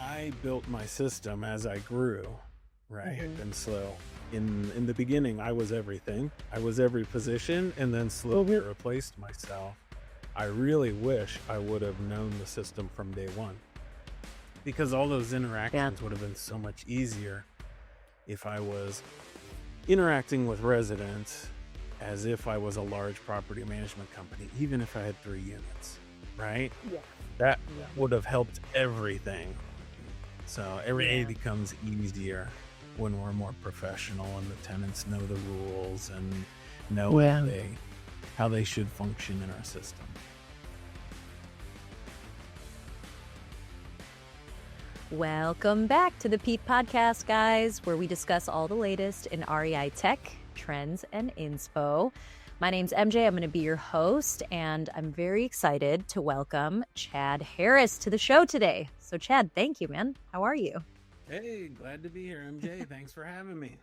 I built my system as I grew, right? Hmm. And so in the beginning, I was everything. I was every position, and then slowly replaced myself. I really wish I would have known the system from day one, because all those Yeah. interactions would have been so much easier if I was interacting with residents as if I was a large property management company, even if I had 3 units, right? Yeah. That Yeah. would have helped everything. So every day Yeah. becomes easier when we're more professional and the tenants know the rules and know Well, how they should function in our system. welcome back to the Peep Podcast, guys, where we discuss all the latest in REI tech, trends, and inspo. My name's MJ. I'm going to be your host, and I'm very excited to welcome Chad Harris to the show today. So, Chad, thank you, man. How are you? Hey, glad to be here, MJ. Thanks for having me.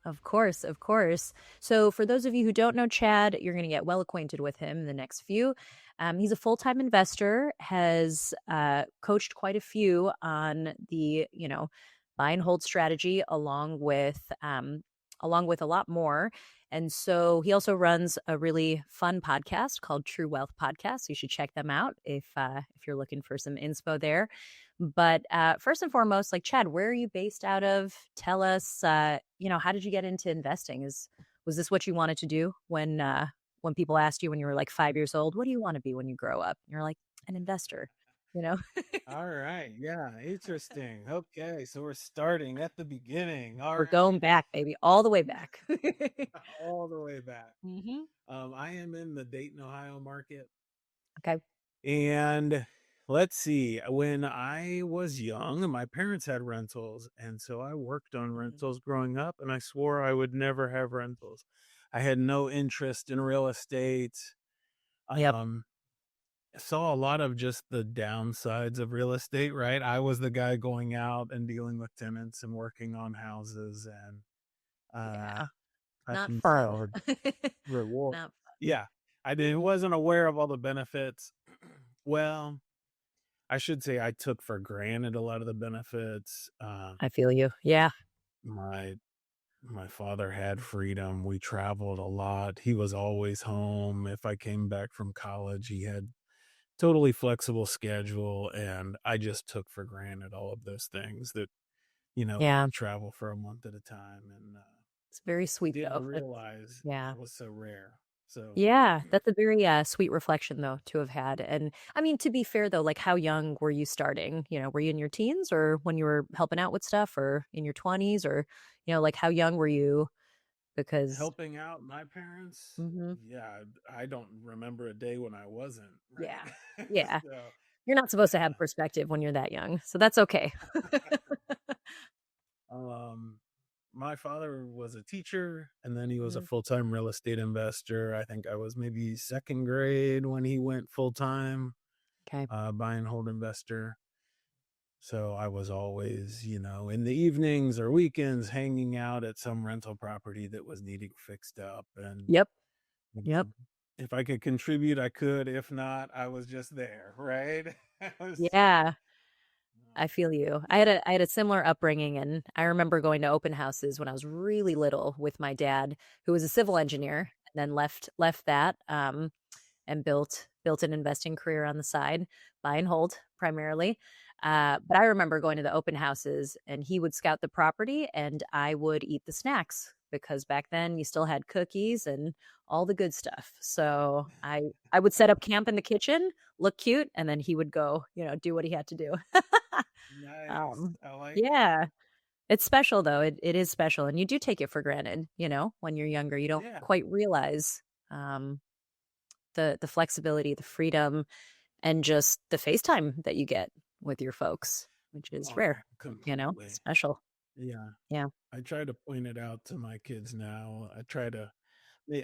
Of course, of course. So, for those of you who don't know Chad, you're going to get well acquainted with him in the next few. He's a full-time investor, has coached quite a few on the, buy and hold strategy, along with a lot more. And so he also runs a really fun podcast called True Wealth Podcast. You should check them out if you're looking for some inspo there. But first and foremost, like Chad, where are you based out of? Tell us, how did you get into investing? Was this what you wanted to do when people asked you when you were like 5 years old, what do you want to be when you grow up? And you're like, an investor, you know? All right. Yeah. Interesting. Okay. So we're starting at the beginning. All We're right. going back, baby, all the way back. All the way back. Hmm. I am in the Dayton, Ohio market. Okay. And let's see, when I was young, my parents had rentals. And so I worked on rentals growing up, and I swore I would never have rentals. I had no interest in real estate. Yep. Um, saw a lot of just the downsides of real estate, right? I was the guy going out and dealing with tenants and working on houses and Yeah. Not cutting fun. for reward. Not Yeah, I did, fun. wasn't aware of all the benefits. Well, I should say I took for granted a lot of the benefits. I feel you. Yeah. My my father had freedom. We traveled a lot. He was always home. If I came back from college, he had totally flexible schedule, and I just took for granted all of those things that Yeah. travel for a month at a time, and It's very sweet didn't though. realize Yeah. that was so rare. So Yeah, that's a very sweet reflection though to have had. And I mean, to be fair though, like how young were you starting? Were you in your teens or when you were helping out with stuff or in your 20s or, like how young were you? Because helping out my parents, Mhm. yeah, I don't remember a day when I wasn't, Yeah. right? Yeah. So You're not supposed to have perspective when you're that young. So that's okay. um my father was a teacher, and then he was a Mhm. full-time real estate investor. I think I was maybe second grade when he went full-time Okay. buy and hold investor. So I was always, in the evenings or weekends hanging out at some rental property that was needing fixed up. And Yep. you Yep. know, if I could contribute, I could. If not, I was just there, right? I was, Yeah. I um, feel you. I had a similar upbringing, and I remember going to open houses when I was really little with my dad, who was a civil engineer, and then left that and built an investing career on the side, buy and hold primarily. But I remember going to the open houses, and he would scout the property, and I would eat the snacks because back then you still had cookies and all the good stuff. So I would set up camp in the kitchen, look cute, and then he would go, do what he had to do. nice. Um, I like it. yeah, it's special though. It is special, and you do take it for granted. When you're younger, you don't Yeah. quite realize um, the flexibility, the freedom, and just the FaceTime that you get with your folks, which is Oh, rare. completely. Special. Yeah. Yeah, I try to point it out to my kids now. I try to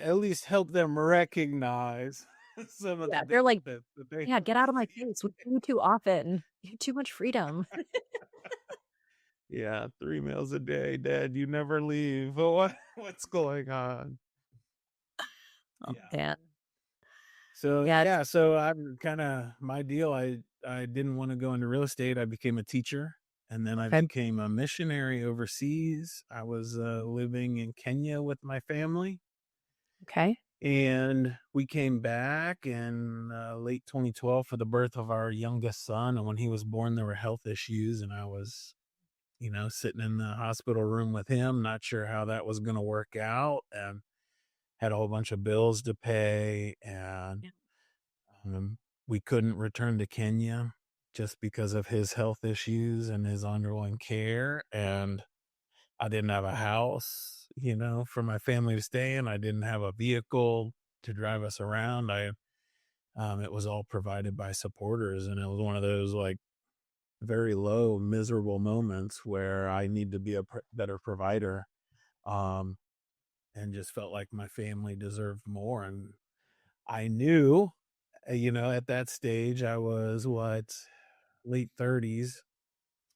at least help them recognize some of the yeah. They're like, benefits that they yeah, don't get out of my see. face. We see you too often. You have too much freedom. Yeah, 3 meals a day, Dad, you never leave. What's going on? Oh Yeah. man, So, yeah, yeah, so I'm kinda my deal, I didn't wanna go into real estate, I became a teacher. And then I Okay. became a missionary overseas. I was living in Kenya with my family. Okay. And we came back in late 2012 for the birth of our youngest son. And when he was born, there were health issues. And I was, sitting in the hospital room with him, not sure how that was going to work out. And had a whole bunch of bills to pay. And Yeah. we couldn't return to Kenya just because of his health issues and his ongoing care. And I didn't have a house, for my family to stay in. I didn't have a vehicle to drive us around. It was all provided by supporters, and it was one of those like very low, miserable moments where I need to be a better provider, um, and just felt like my family deserved more. And I knew, at that stage, I was what, late 30s.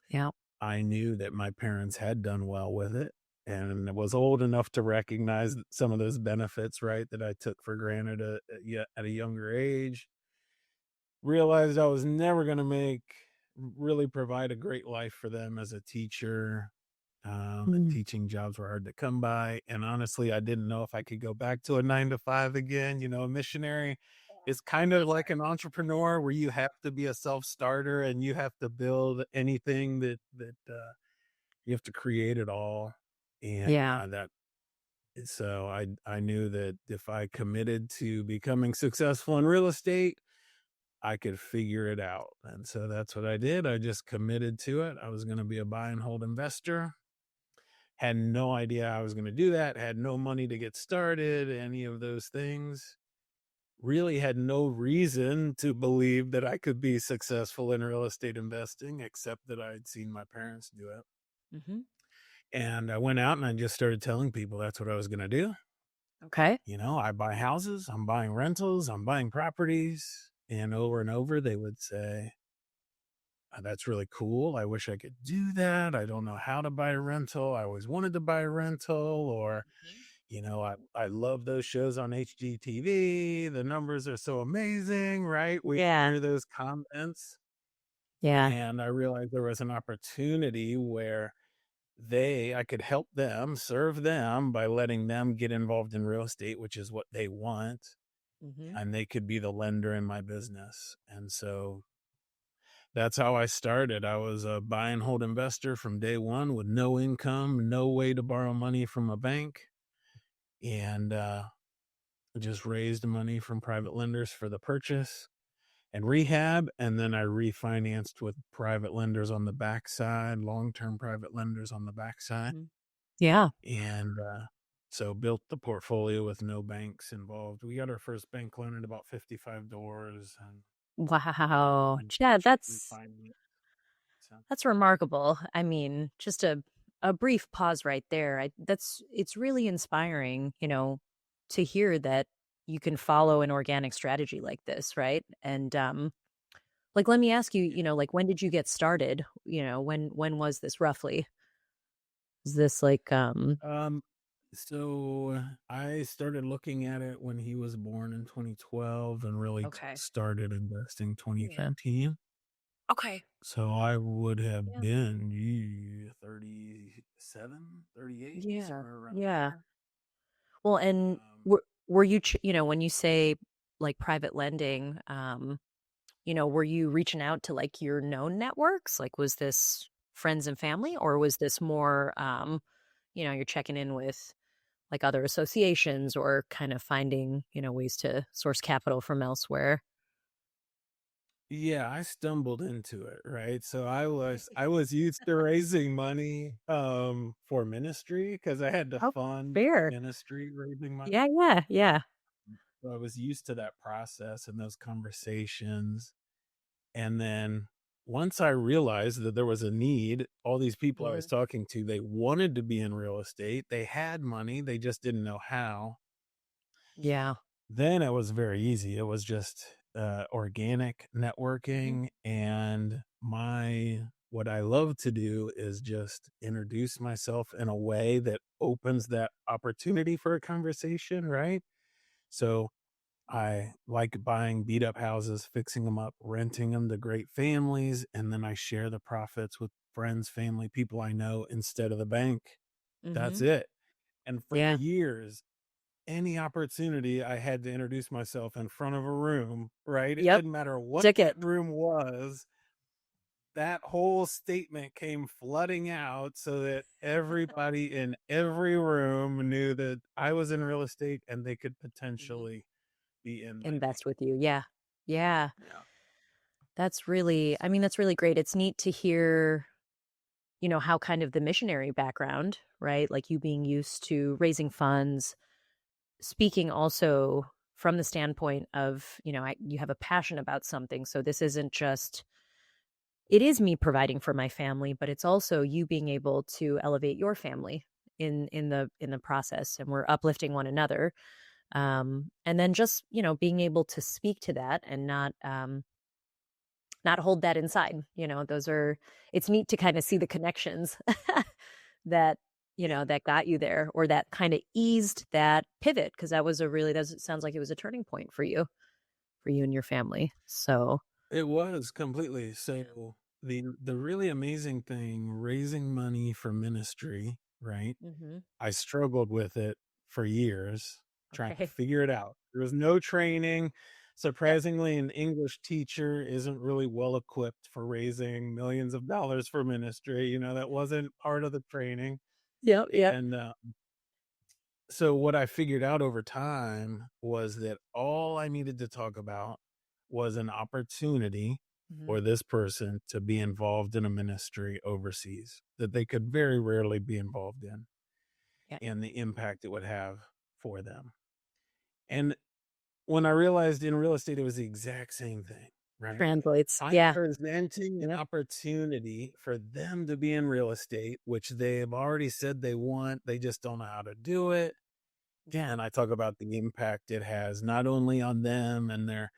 Yeah. I knew that my parents had done well with it and was old enough to recognize some of those benefits, right, that I took for granted at a younger age. Realized I was never going to really provide a great life for them as a teacher. Mm. Teaching jobs were hard to come by. And honestly, I didn't know if I could go back to a 9 to 5 again. A missionary is kind of like an entrepreneur where you have to be a self starter and you have to build anything that you have to create it all. And Yeah. that so I knew that if I committed to becoming successful in real estate, I could figure it out. And so that's what I did. I just committed to it. I was going to be a buy and hold investor. Had no idea I was going to do that. Had no money to get started, any of those things. Really had no reason to believe that I could be successful in real estate investing, except that I'd seen my parents do it. Mhm. And I went out and I just started telling people that's what I was going to do. Okay. I buy houses, I'm buying rentals, I'm buying properties. And over, they would say, that's really cool. I wish I could do that. I don't know how to buy a rental. I always wanted to buy a rental. Or, Mhm. I love those shows on HGTV. The numbers are so amazing, right? We Yeah. hear those comments. Yeah. And I realized there was an opportunity where I could help them, serve them by letting them get involved in real estate, which is what they want, Mhm. and they could be the lender in my business. And so that's how I started. I was a buy and hold investor from day one with no income, no way to borrow money from a bank, and just raised money from private lenders for the purchase and rehab. And then I refinanced with private lenders on the backside, long term private lenders on the backside. Mhm. Yeah. And so built the portfolio with no banks involved. We got our first bank loan at about 55 doors and Wow. um, Yeah, that's refinance. So, that's remarkable. I mean, just a brief pause right there. It's really inspiring, to hear that you can follow an organic strategy like this, right? And like let me ask you, like when did you get started? When was this roughly? Is this like um, so I started looking at it when he was born in 2012 and really Okay. started investing Yeah. 2015. Okay. So I would have Yeah. been 37, 38, Yeah. somewhere around Yeah. there. Well, and Um, were you when you say like private lending, were you reaching out to like your known networks? Like was this friends and family or was this more you're checking in with like other associations or kind of finding, ways to source capital from elsewhere? Yeah, I stumbled into it, right? So I was used to raising money for ministry because I had to Oh, fund fair. ministry raising money. Yeah, yeah, yeah. So I was used to that process and those conversations. And then once I realized that there was a need, all these people I was Mhm. talking to, they wanted to be in real estate. They had money, they just didn't know how. Yeah. Then it was very easy. It was just organic Mhm. networking. And what I love to do is just introduce myself in a way that opens that opportunity for a conversation, right? So I like buying beat up houses, fixing them up, renting them to great families, and then I share the profits with friends, family, people I know instead of the bank. That's Mhm. it. And for Yeah. years, any opportunity I had to introduce myself in front of a room, right? It Yep. didn't matter what Ticket. that room was, that whole statement came flooding out so that everybody in every room knew that I was in real estate and they could Mhm. potentially be in my name. Invest with you. Yeah. Yeah. Yeah. That's really I mean, that's really great. It's neat to hear, how kind of the missionary background, right? Like you being used to raising funds, speaking also from the standpoint of, you have a passion about something. So this isn't just it is me providing for my family, but it's also you being able to elevate your family in the process, and we're uplifting one another. And then just, being able to speak to that and not hold that inside. Those are it's neat to kind of see the connections that, Yeah. that got you there, or that kind of eased that pivot, because that sounds like it was a turning point for you and your family. So, It was completely. yeah. So the really amazing thing, raising money for ministry, right? Mhm. I struggled with it for years, trying to Okay. figure it out. There was no training. Yep. Surprisingly, an English teacher isn't really well equipped for raising millions of dollars for ministry. That wasn't part of the training. Yep, yep. And so what I figured out over time was that all I needed to talk about was an opportunity Mhm. for this person to be involved in a ministry overseas that they could very rarely be involved in, Yeah. and the impact it would have for them. And when I realized in real estate, it was the exact same thing, right? Translates. I'm Yeah. presenting an Yep. opportunity for them to be in real estate, which they have already said they want. They just don't know how to do it. Yeah, and I talk about the impact it has not only on them and their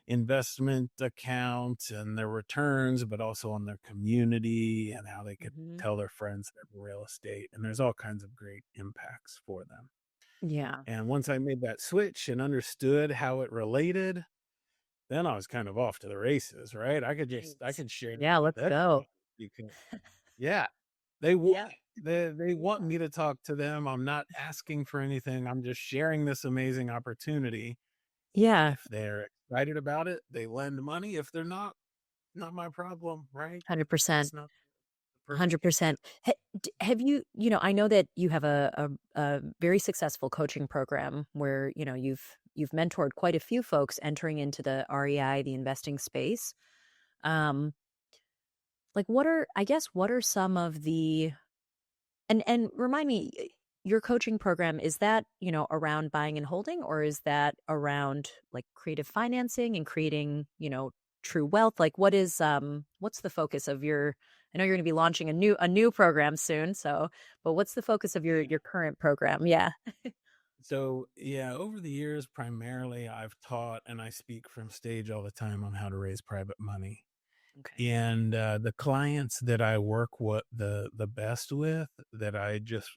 investment account and their returns, but also on their community and how they could Mhm. tell their friends that real estate. And there's all kinds of great impacts for them. Yeah. And once I made that switch and understood how it related, then I was kind of off to the races, right? I Nice. could share Yeah, let's that go. because yeah, they want Yeah. they want Yeah. me to talk to them. I'm not asking for anything. I'm just sharing this amazing opportunity. And Yeah. if they're excited about it, they lend money. If they're not, not my problem, right? It's 100%. just not the perfect fit. 100%. Have I know that you have a very successful coaching program where, you've mentored quite a few folks entering into the REI, the investing space. Um, like what are some of the and remind me, your coaching program, is that, around buying and holding, or is that around like creative financing and creating, true wealth? Like what's the focus of your I know you're going to be launching a new program soon, so but what's the focus of your Yeah. your current program? Yeah. So, yeah, over the years, primarily I've taught and I speak from stage all the time on how to raise private money. Okay. And the clients that I work the best with, that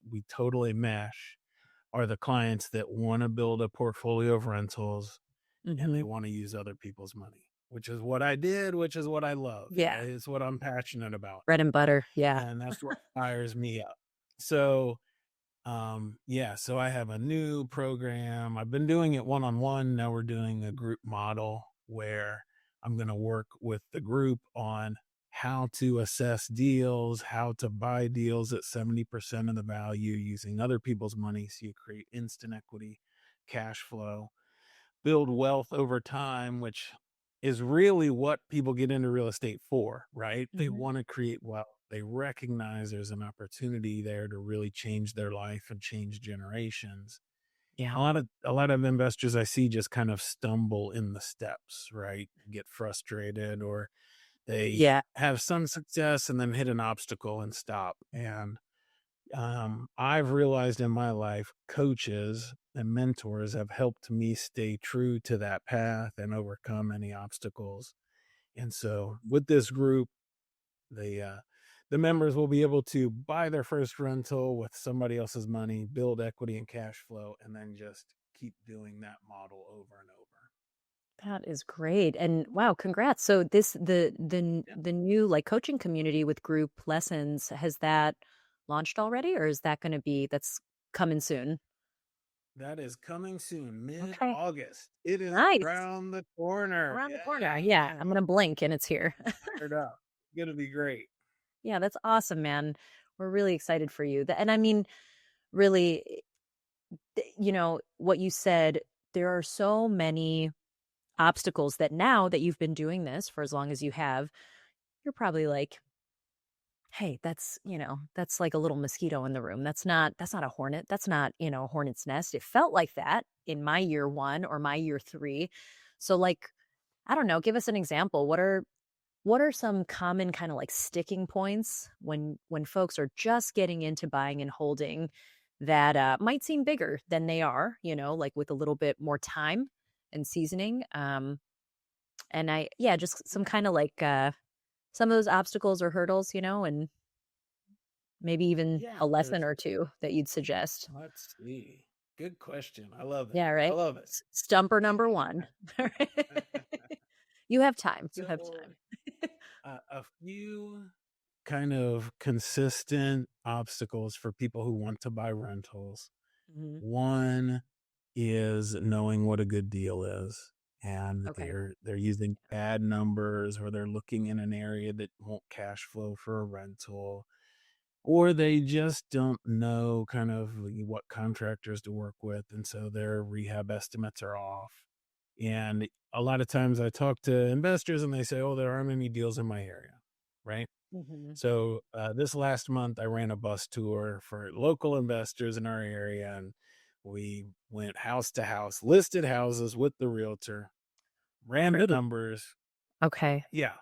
we totally mesh, are the clients that want to build a portfolio of rentals and they Mhm. want to use other people's money, which is what I did, which is what I love. Yeah. It's what I'm passionate about. Bread and butter. Yeah. And that's what fires me up. So, yeah, so I have a new program. I've been doing it one on one. Now we're doing a group model where I'm going to work with the group on how to assess deals, how to buy deals at 70% of the value using other people's money. So you create instant equity, cash flow, build wealth over time, which is really what people get into real estate for, right? They Mhm. want to create wealth. They recognize there's an opportunity there to really change their life and change generations. Yeah. A lot of investors I see just kind of stumble in the steps, right? Get frustrated or they Yeah. have some success and then hit an obstacle and stop. And I've realized in my life, coaches and mentors have helped me stay true to that path and overcome any obstacles. And so, with this group, the uh, the members will be able to buy their first rental with somebody else's money, build equity and cash flow, and then just keep doing that model over and over. That is great, and wow, congrats. So this Yeah. the new, like, coaching community with group lessons, has that launched already, or is that gonna be that's coming soon? That is coming soon, Okay, mid-August. It is nice. around the corner. Around the corner, Yeah. yeah, I'm gonna blink and it's here. Fired up. Gonna be great. Yeah, that's awesome, man. We're really excited for you. And I mean, really, what you said, there are so many obstacles that now that you've been doing this for as long as you have, you're probably like, "Hey, that's like a little mosquito in the room. That's not a hornet. That's not, a hornet's nest." It felt like that in my year 1 or my year 3. So, like, I don't know, give us an example. What are some common kind of like sticking points when folks are just getting into buying and holding that might seem bigger than they are, like with a little bit more time and seasoning? And yeah, just some Yeah. kind of like some of those obstacles or hurdles, and maybe even Yeah, a lesson there's or two that you'd suggest. let's see. Good question. I love it. Yeah, I right. love it. Stumper number one. You have time. You have So, time. a few kind of consistent obstacles for people who want to buy rentals. Mhm. One is knowing what a good deal is, and Okay. they're using bad numbers, or they're looking in an area that won't cash flow for a rental, or they just don't know kind of what contractors to work with, and so their rehab estimates are off. And a lot of times I talk to investors and they say, "Oh, there aren't any deals in my area." Right? Hmm. So this last month, I ran a bus tour for local investors in our area, and we went house to house, listed houses with the realtor, ran the numbers. Okay. Yeah,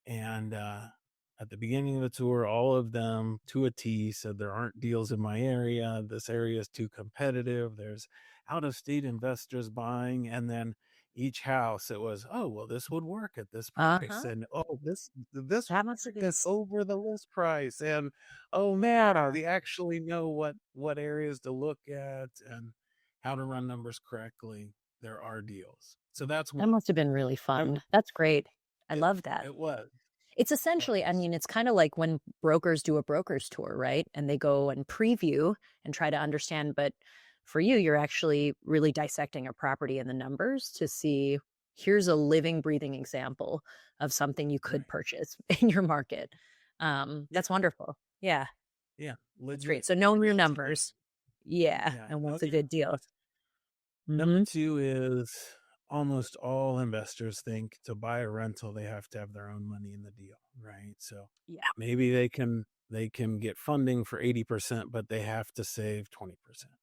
and at the beginning of the tour, all of them to a T said there aren't deals in my area. This area is too competitive. There's out of state investors buying. And then each house, it was, oh, well, this would work at this Uh price. huh. And oh, this That must have been is over the list price. And oh man, they actually know what areas to look at and how to run numbers correctly. There are deals. So that's That one. must have been really Number fun. That's great. I it love that. it was. It's It essentially, I was. mean, it's kind of like when brokers do a broker's tour, right? And they go and preview and try to understand. But for you, you're actually really dissecting a property and the numbers to see here's a living, breathing example of something you could Right. purchase in your market. Yeah. That's wonderful. Yeah, Yeah, that's great. legit, So knowing your real time. numbers. Yeah. Yeah, And know what's a your good deal. numbers. Number Hmm. 2 is almost all investors think to buy a rental, they have to have their own money in the deal, right? So Yeah. maybe they can get funding for 80%, but they have to save 20%.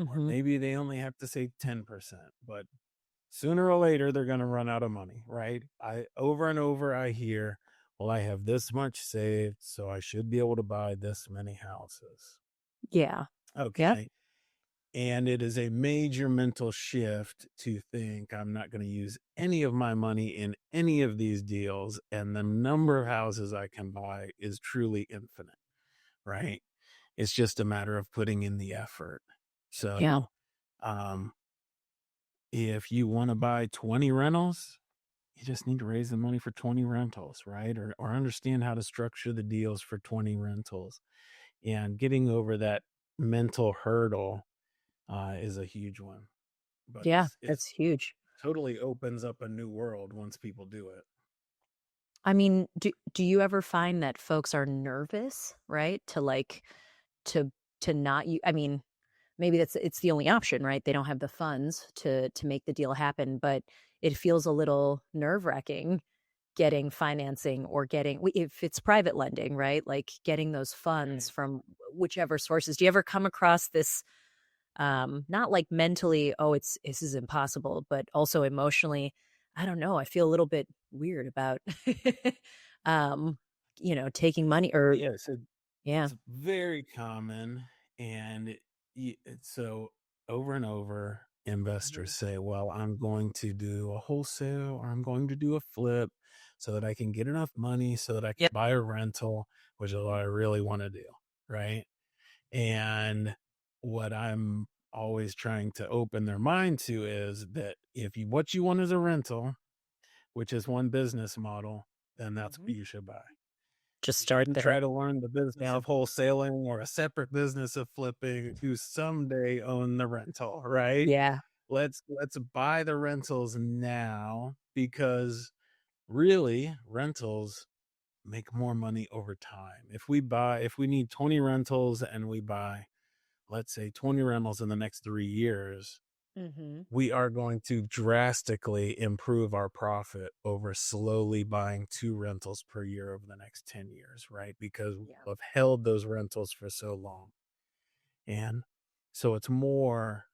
Or Hmm. maybe they only have to save 10%, but sooner or later they're going to run out of money, right? I over and over I hear, well, I have this much saved, so I should be able to buy this many houses. Yeah. Yep. Okay. And it is a major mental shift to think I'm not going to use any of my money in any of these deals. And the number of houses I can buy is truly infinite, right? It's just a matter of putting in the effort. So, Yeah. um, if you want to buy 20 rentals, you just need to raise the money for 20 rentals, right? Or understand how to structure the deals for 20 rentals. And getting over that mental hurdle is a huge one. But Yeah. it's That's huge. totally opens up a new world once people do it. I mean, do you ever find that folks are nervous, right? To like to not you I mean, maybe it's the only option, right? They don't have the funds to make the deal happen, but it feels a little nerve-wracking getting financing or getting if it's private lending, right? Like getting those funds Right. from whichever sources. Do you ever come across this not like mentally, oh, this is impossible, but also emotionally, I don't know, I feel a little bit weird about um taking money or Yeah, so yeah. it's very common, and so over and over, investors Mhm. say, "Well, I'm going to do a wholesale, or I'm going to do a flip, so that I can get enough money so that I can Yep. buy a rental, which is what I really want to do." Right? And what I'm always trying to open their mind to is that if you what you want is a rental, which is one business model, then that's Mhm. what you should buy. Just You start shouldn't there. try to learn the business Yeah. of wholesaling or a separate business of flipping to someday own the rental, right? Yeah. Let's buy the rentals now because really rentals make more money over time. If we need 20 rentals and we buy, let's say 20 rentals in the next 3 years, Mhm. we are going to drastically improve our profit over slowly buying 2 rentals per year over the next 10 years, right? Because Yeah. we've held those rentals for so long. And so it's more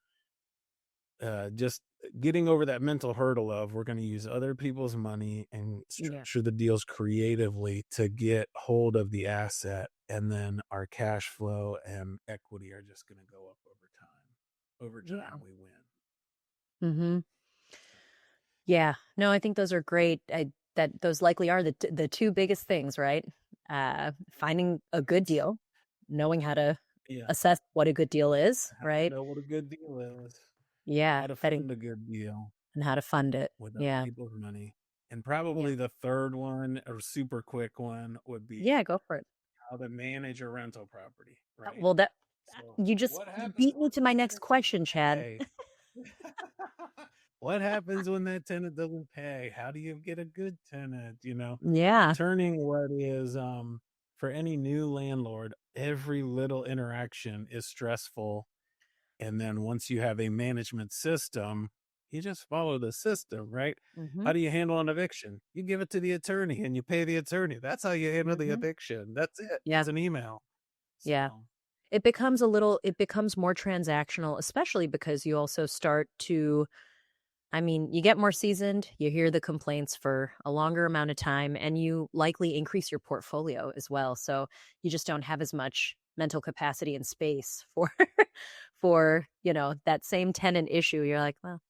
just getting over that mental hurdle of we're going to use other people's money and Yeah. structure the deals creatively to get hold of the asset, and then our cash flow and equity are just going to go up over time. Over Yeah. time we win. Mhm. Yeah. No, I think those are great. That those likely are the 2 biggest things, right? Finding a good Right. deal, knowing how to Yeah, assess what a good deal is, how to right? know what a good deal is, Yeah, how to betting fund a good deal and how to fund it. with other Yeah. people's money. And Yeah. probably the third one, a super quick one, would be Yeah, go for it. how to manage a rental property, right? Well, that So, you what happens beat me when to the my next tenant doesn't question, Chad. pay? What happens when that tenant doesn't pay? How do you get a good tenant? Yeah. Turning what is for any new landlord, every little interaction is stressful. And then once you have a management system, you just follow the system, right? Mhm. How do you handle an eviction? You give it to the attorney and you pay the attorney. That's how you handle the Mhm. eviction. That's it. Yeah. It's an email. Yeah. So, It becomes more transactional, especially because you also start to I mean, you get more seasoned, you hear the complaints for a longer amount of time, and you likely increase your portfolio as well. So you just don't have as much mental capacity and space for that same tenant issue. You're like, well,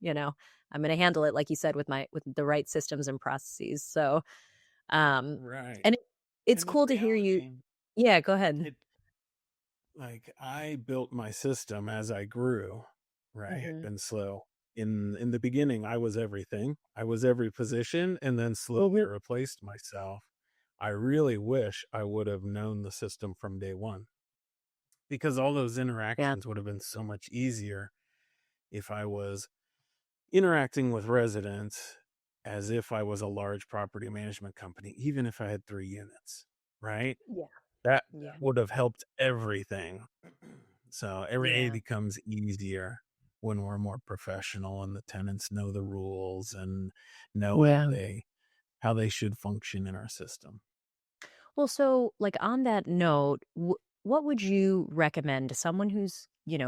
you know, I'm going to handle it like you said with the right systems and processes. So, um right. and it's And in cool to hear you. reality, Yeah, go ahead. it like I built my system as I grew, right? Mhm. And slow. In the beginning, I was everything. I was every position and then slowly replaced myself. I really wish I would have known the system from day one because all those Yeah. interactions would have been so much easier if I was interacting with residents as if I was a large property management company, even if I had 3 units, right? Yeah. That Yeah. would have helped everything. So everything Yeah. becomes easier when we're more professional and the tenants know the rules and know Yeah. how they should function in our system. Well, so like on that note, what would you recommend to someone who's,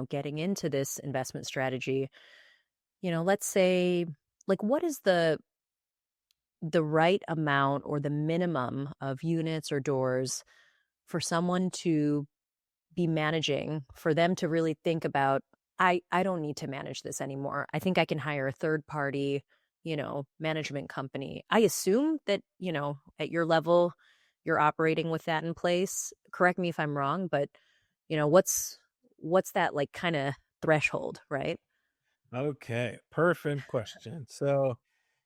getting into this investment strategy? Let's say like what is the right amount or the minimum of units or doors for someone to be managing, for them to really think about, I don't need to manage this anymore. I think I can hire a third party, management company. I assume that, at your level you're operating with that in place. Correct me if I'm wrong, but what's that like kind of threshold, right? Okay, perfect question. So,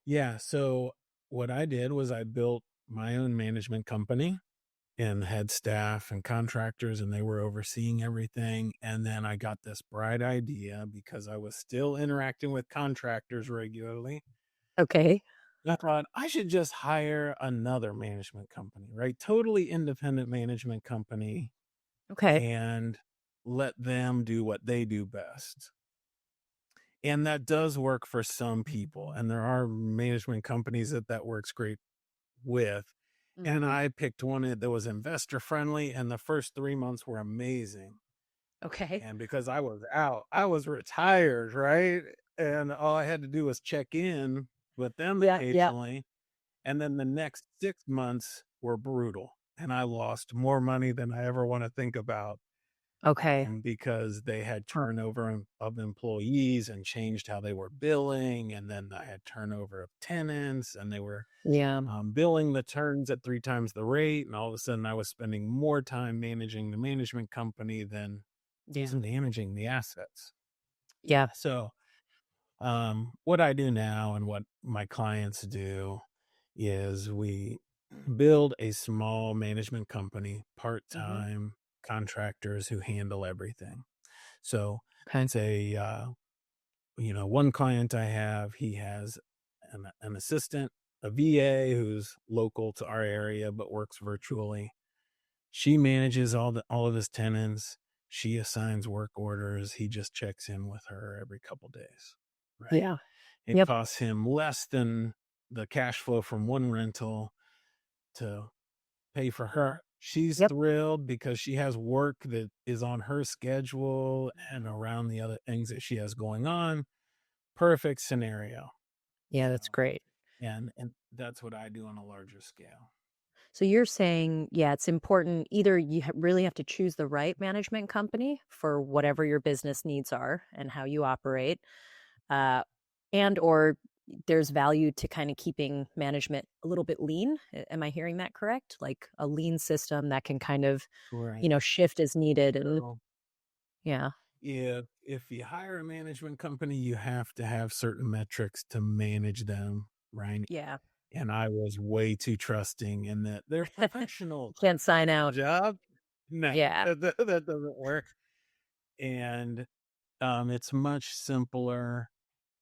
yeah, so what I did was I built my own management company and had staff and contractors, and they were overseeing everything. And then I got this bright idea because I was still interacting with contractors regularly. Okay. I thought I should just hire another management company, right? Totally independent management company, Okay. and let them do what they do best. And that does work for some people. And there are management companies that works great with. And Mhm. I picked one that was investor friendly, and the first 3 months were amazing. Okay. And because I was out, I was retired, right? And all I had to do was check in with them Yeah, yeah. occasionally. And then the next 6 months were brutal. And I lost more money than I ever want to think about. Okay. Because they had Huh. turnover of employees and changed how they were billing. And then I had turnover of tenants, and they were Yeah. billing the turns at 3 times the rate. And all of a sudden, I was spending more time managing the management company than just Yeah. managing the assets. Yeah. So, what I do now and what my clients do is we build a small management company, Mhm. part-time contractors who handle everything. So Okay. it's one client I have, he has an assistant, a VA who's local to our area but works virtually. She manages all of his tenants. She assigns work orders. He just checks in with her every couple days, right? Yeah. It Yep. costs him less than the cash flow from one rental to pay for her. She's Yep. thrilled because she has work that is on her schedule and around the other things that she has going on. Perfect scenario, Yeah, that's great. and that's what I do on a larger scale. So you're saying, yeah, it's important either you really have to choose the right management company for whatever your business needs are and how you operate, uh, and or there's value to kind of keeping management a little bit lean. Am I hearing that correct? Like a lean system that can kind of, Right. shift as needed and So yeah. if you hire a management company, you have to have certain metrics to manage them, right? Yeah. And I was way too trusting in that they're professionals. Can't sign out. Job? No, Yeah. that doesn't work. And it's much simpler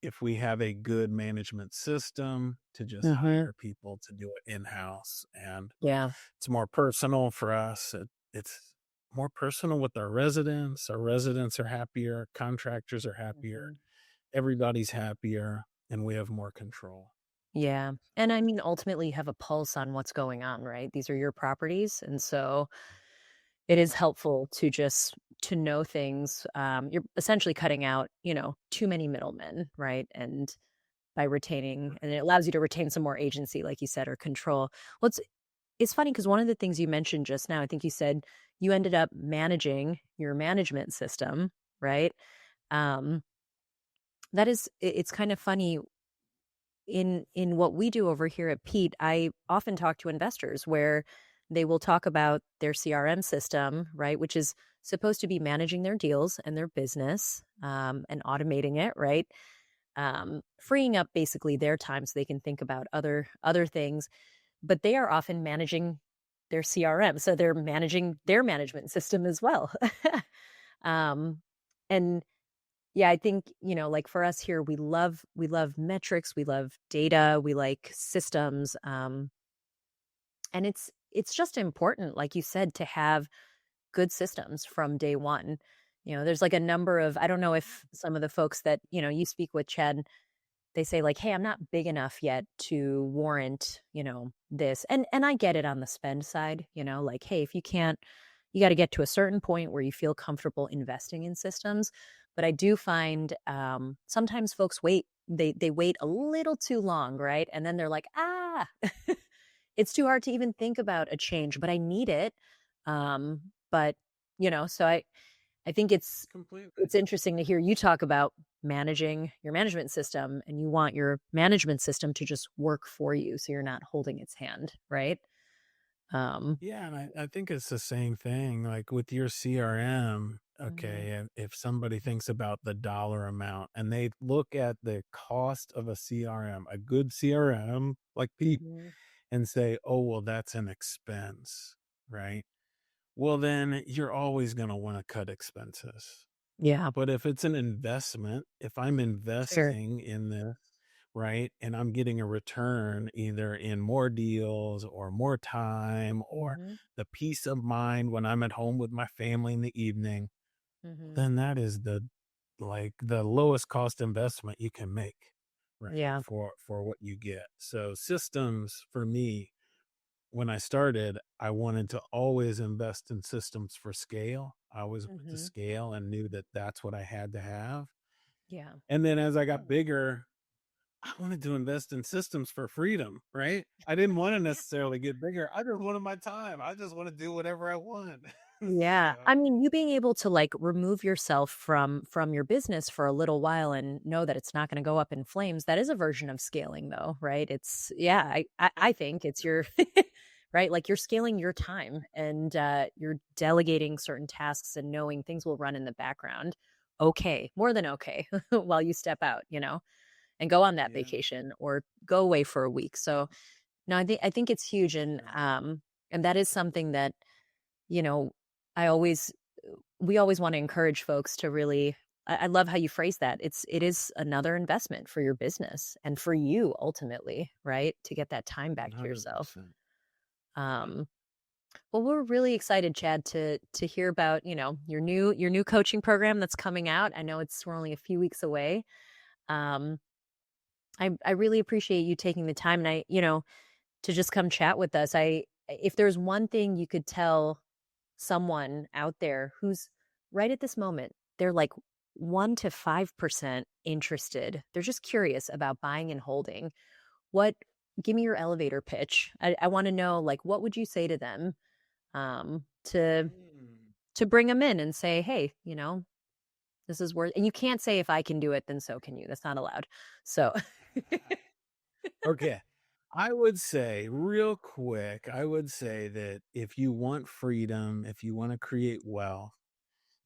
if we have a good management system to just Mhm. hire people to do it in house. And Yeah. it's more personal for us. It's more personal with our residents. Our residents are happier, contractors are happier, Mhm. everybody's happier, and we have more control. Yeah. And I mean, ultimately, you have a pulse on what's going on, right? These are your properties. And so it is helpful to just to know things. You're essentially cutting out, too many middlemen, right? And by retaining, and it allows you to retain some more agency, like you said, or control. Well, it's funny because one of the things you mentioned just now, I think you said you ended up managing your management system, right? Um, it's kind of funny in what we do over here at Pete. I often talk to investors where they will talk about their CRM system, right, which is supposed to be managing their deals and their business, and automating it, right, freeing up basically their time so they can think about other things. But they are often managing their CRM, so they're managing their management system as well. um, and yeah, I think, like for us here, we love metrics, we love data, we like systems, and it's just important, like you said, to have good systems from day one. There's like a number of I don't know if some of the folks that, you speak with, Chad, they say like, "Hey, I'm not big enough yet to warrant, this." And I get it on the spend side, like, "Hey, if you can't you gotta get to a certain point where you feel comfortable investing in systems." But I do find, sometimes folks wait. They wait a little too long, right? And then they're like, "Ah, it's too hard to even think about a change, but I need it." But, so I think Completely. it's interesting to hear you talk about managing your management system, and you want your management system to just work for you so you're not holding its hand, right? Um Yeah, and I think it's the same thing, like, with your CRM, Mhm, okay, if somebody thinks about the dollar amount and they look at the cost of a CRM, a good CRM, like Pete, mhm. and say, "Oh, well, that's an expense," right? Well, then you're always gonna wanna cut expenses. Yeah, But if it's an investment, if I'm sure. investing in this, right, and I'm getting a return either in more deals or more time or Mhm, the peace of mind when I'm at home with my family in the evening, mhm. then that is the lowest cost investment you can make, right, Yeah. for what you get. So systems for me, when I started, I wanted to always invest in systems for scale. I always went to Mhm. scale and knew that that's what I had to have. Yeah. And then as I got bigger, I wanted to invest in systems for freedom, right? I didn't want to necessarily get bigger. I just wanted my time. I just want to do whatever I want. Yeah. So, I mean, you being able to, like, remove yourself from your business for a little while and know that it's not gonna go up in flames, that is a version of scaling though, right? It's yeah, I yeah, think it's yeah. your right? Like, you're scaling your time and, you're delegating certain tasks and knowing things will run in the background okay, more than okay, while you step out, and go on that Yeah. vacation or go away for a week. So, no, I think it's huge, Yeah. and that is something that, you know, I always we always wanna encourage folks to really I love how you phrase that. It is another investment for your business and for you ultimately, right? To get that time back to yourself. 100%. Yeah. Um, well, we're really excited, Chad, to hear about, your new coaching program that's coming out. I know we're only a few weeks away. Um, I really appreciate you taking the time and to just come chat with us. If there's one thing you could tell someone out there who's right at this moment, they're like 1 to 5% interested. They're just curious about buying and holding. What Give me your elevator pitch. I want to know, like, what would you say to them to Mm. bring them in and say, "Hey, this is worth." And you can't say, "If I can do it, then so can you." That's not allowed. So, Okay. I would say, real quick, I would say that if you want freedom, if you want to create wealth,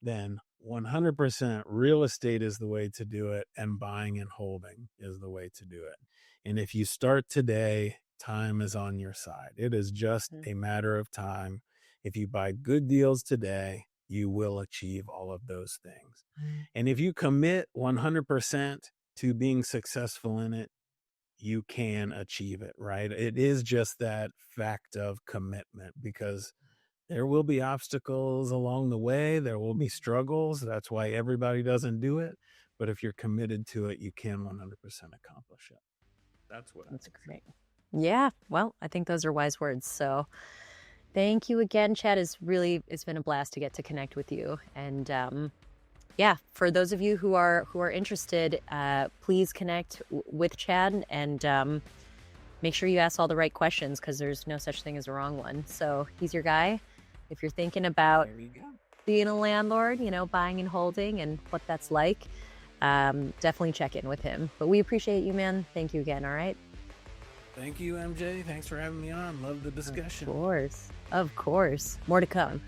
then 100% real estate is the way to do it, and buying and holding is the way to do it. And if you start today, time is on your side. It is just Mm, a matter of time. If you buy good deals today, you will achieve all of those things. And if you commit 100% to being successful in it, you can achieve it, right? It is just that fact of commitment, because there will be obstacles along the way. There will be struggles. That's why everybody doesn't do it. But if you're committed to it, you can 100% accomplish it. That's what I that's would say. great. Yeah, well, I think those are wise words. So, thank you again, Chad. It's been a blast to get to connect with you. And yeah, for those of you who are interested, please connect with Chad and make sure you ask all the right questions because there's no such thing as a wrong one. So he's your guy. If you're thinking about There you go. being a landlord, buying and holding and what that's like, definitely check in with him. But we appreciate you, man. Thank you again. All right. Thank you, MJ. Thanks for having me on. Love the Of discussion. course. Of course. More to come.